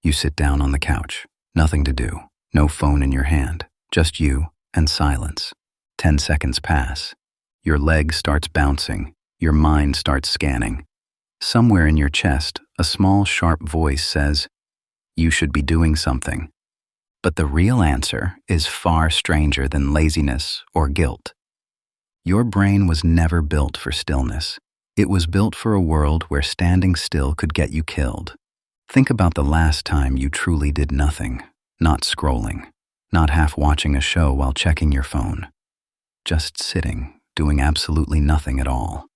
You sit down on the couch. Nothing to do. No phone in your hand. Just you and silence. 10 seconds pass. Your leg starts bouncing. Your mind starts scanning. Somewhere in your chest, a small, sharp voice says, "You should be doing something." But the real answer is far stranger than laziness or guilt. Your brain was never built for stillness. It was built for a world where standing still could get you killed. Think about the last time you truly did nothing, not scrolling, not half watching a show while checking your phone. Just sitting, doing absolutely nothing at all.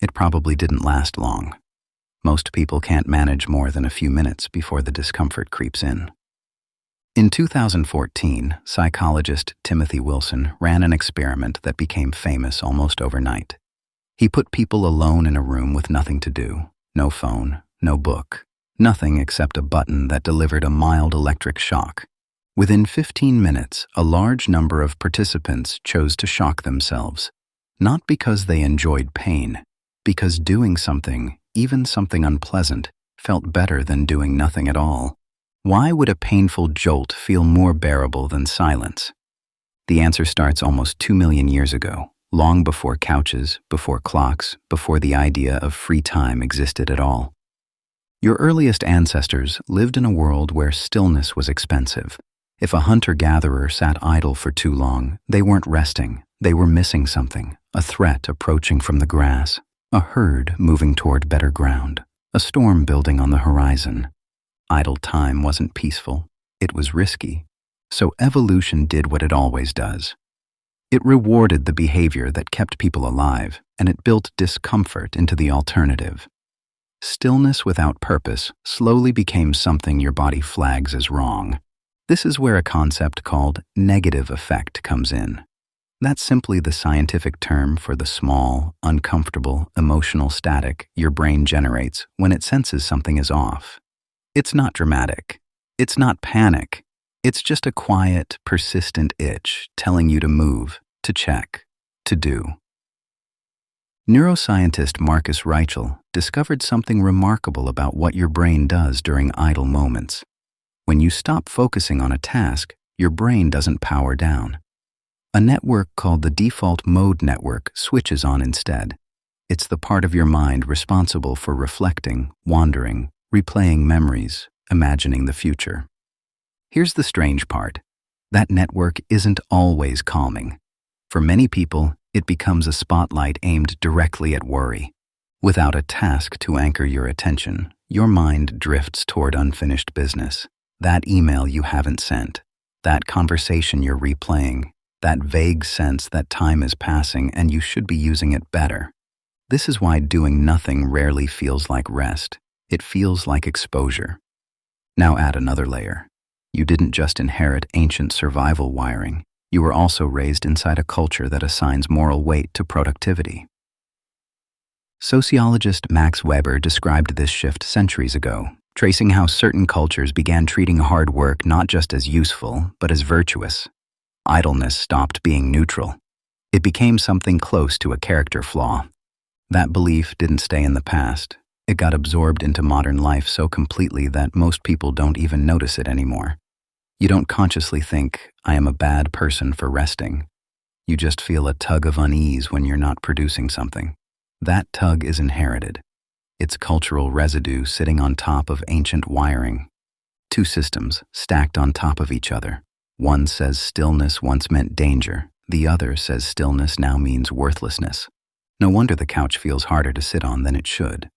It probably didn't last long. Most people can't manage more than a few minutes before the discomfort creeps in. In 2014, psychologist Timothy Wilson ran an experiment that became famous almost overnight. He put people alone in a room with nothing to do, no phone, no book, nothing except a button that delivered a mild electric shock. Within 15 minutes, a large number of participants chose to shock themselves, not because they enjoyed pain, because doing something, even something unpleasant, felt better than doing nothing at all. Why would a painful jolt feel more bearable than silence? The answer starts almost 2 million years ago, long before couches, before clocks, before the idea of free time existed at all. Your earliest ancestors lived in a world where stillness was expensive. If a hunter-gatherer sat idle for too long, they weren't resting. They were missing something, a threat approaching from the grass, a herd moving toward better ground, a storm building on the horizon. Idle time wasn't peaceful. It was risky. So evolution did what it always does. It rewarded the behavior that kept people alive, and it built discomfort into the alternative. Stillness without purpose slowly became something your body flags as wrong. This is where a concept called negative effect comes in. That's simply the scientific term for the small, uncomfortable, emotional static your brain generates when it senses something is off. It's not dramatic. It's not panic. It's just a quiet, persistent itch telling you to move, to check, to do. Neuroscientist Marcus Reichel discovered something remarkable about what your brain does during idle moments. When you stop focusing on a task, your brain doesn't power down. A network called the default mode network switches on instead. It's the part of your mind responsible for reflecting, wandering, replaying memories, imagining the future. Here's the strange part. That network isn't always calming. For many people, it becomes a spotlight aimed directly at worry. Without a task to anchor your attention, your mind drifts toward unfinished business. That email you haven't sent, that conversation you're replaying, that vague sense that time is passing and you should be using it better. This is why doing nothing rarely feels like rest. It feels like exposure. Now add another layer. You didn't just inherit ancient survival wiring. You were also raised inside a culture that assigns moral weight to productivity. Sociologist Max Weber described this shift centuries ago, tracing how certain cultures began treating hard work not just as useful, but as virtuous. Idleness stopped being neutral. It became something close to a character flaw. That belief didn't stay in the past. It got absorbed into modern life so completely that most people don't even notice it anymore. You don't consciously think, "I am a bad person for resting." You just feel a tug of unease when you're not producing something. That tug is inherited. It's cultural residue sitting on top of ancient wiring. Two systems stacked on top of each other. One says stillness once meant danger. The other says stillness now means worthlessness. No wonder the couch feels harder to sit on than it should.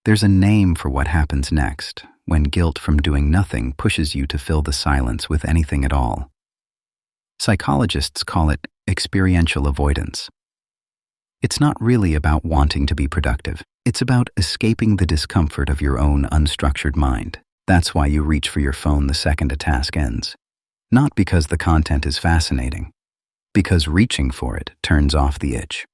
There's a name for what happens next, when guilt from doing nothing pushes you to fill the silence with anything at all. Psychologists call it experiential avoidance. It's not really about wanting to be productive. It's about escaping the discomfort of your own unstructured mind. That's why you reach for your phone the second a task ends. Not because the content is fascinating, because reaching for it turns off the itch.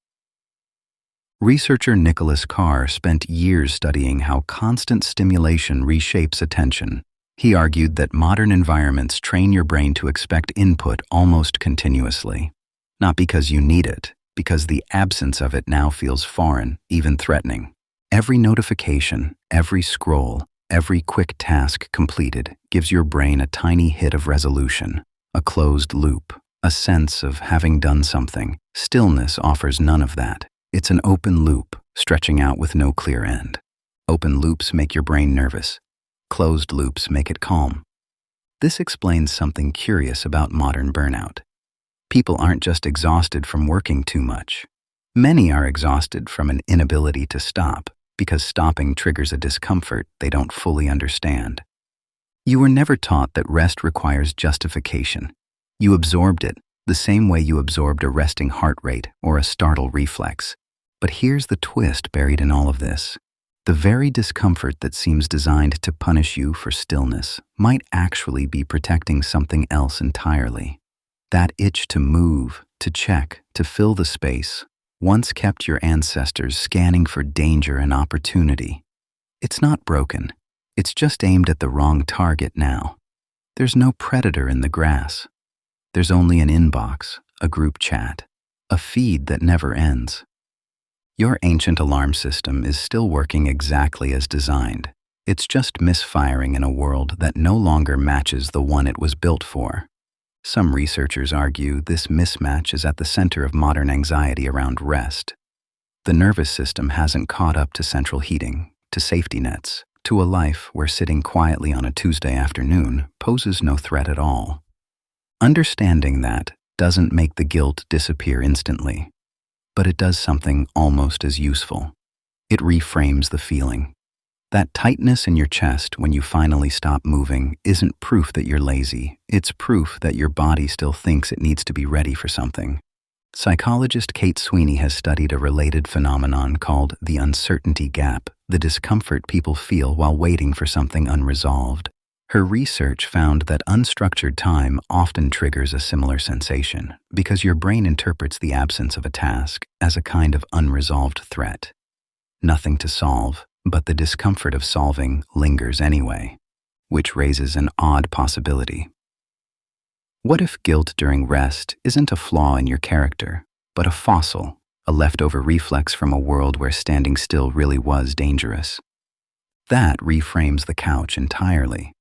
Researcher Nicholas Carr spent years studying how constant stimulation reshapes attention. He argued that modern environments train your brain to expect input almost continuously. Not because you need it, because the absence of it now feels foreign, even threatening. Every notification, every scroll, Every quick task completed gives your brain a tiny hit of resolution, a closed loop, a sense of having done something. Stillness offers none of that. It's an open loop, stretching out with no clear end. Open loops make your brain nervous. Closed loops make it calm. This explains something curious about modern burnout. People aren't just exhausted from working too much. Many are exhausted from an inability to stop, because stopping triggers a discomfort they don't fully understand. You were never taught that rest requires justification. You absorbed it, the same way you absorbed a resting heart rate or a startle reflex. But here's the twist buried in all of this. The very discomfort that seems designed to punish you for stillness might actually be protecting something else entirely. That itch to move, to check, to fill the space, once kept your ancestors scanning for danger and opportunity. It's not broken. It's just aimed at the wrong target now. There's no predator in the grass. There's only an inbox, a group chat, a feed that never ends. Your ancient alarm system is still working exactly as designed. It's just misfiring in a world that no longer matches the one it was built for. Some researchers argue this mismatch is at the center of modern anxiety around rest. The nervous system hasn't caught up to central heating, to safety nets, to a life where sitting quietly on a Tuesday afternoon poses no threat at all. Understanding that doesn't make the guilt disappear instantly, but it does something almost as useful. It reframes the feeling. That tightness in your chest when you finally stop moving isn't proof that you're lazy. It's proof that your body still thinks it needs to be ready for something. Psychologist Kate Sweeney has studied a related phenomenon called the uncertainty gap, the discomfort people feel while waiting for something unresolved. Her research found that unstructured time often triggers a similar sensation because your brain interprets the absence of a task as a kind of unresolved threat. Nothing to solve, but the discomfort of solving lingers anyway, which raises an odd possibility. What if guilt during rest isn't a flaw in your character, but a fossil, a leftover reflex from a world where standing still really was dangerous? That reframes the couch entirely.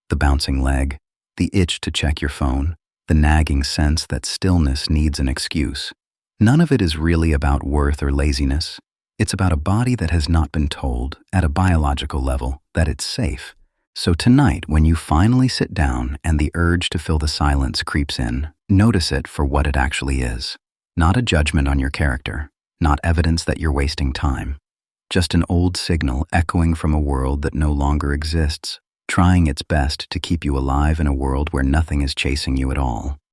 The bouncing leg, the itch to check your phone, the nagging sense that stillness needs an excuse. None of it is really about worth or laziness. It's about a body that has not been told, at a biological level, that it's safe. So tonight, when you finally sit down and the urge to fill the silence creeps in, notice it for what it actually is. Not a judgment on your character, not evidence that you're wasting time. Just an old signal echoing from a world that no longer exists, trying its best to keep you alive in a world where nothing is chasing you at all.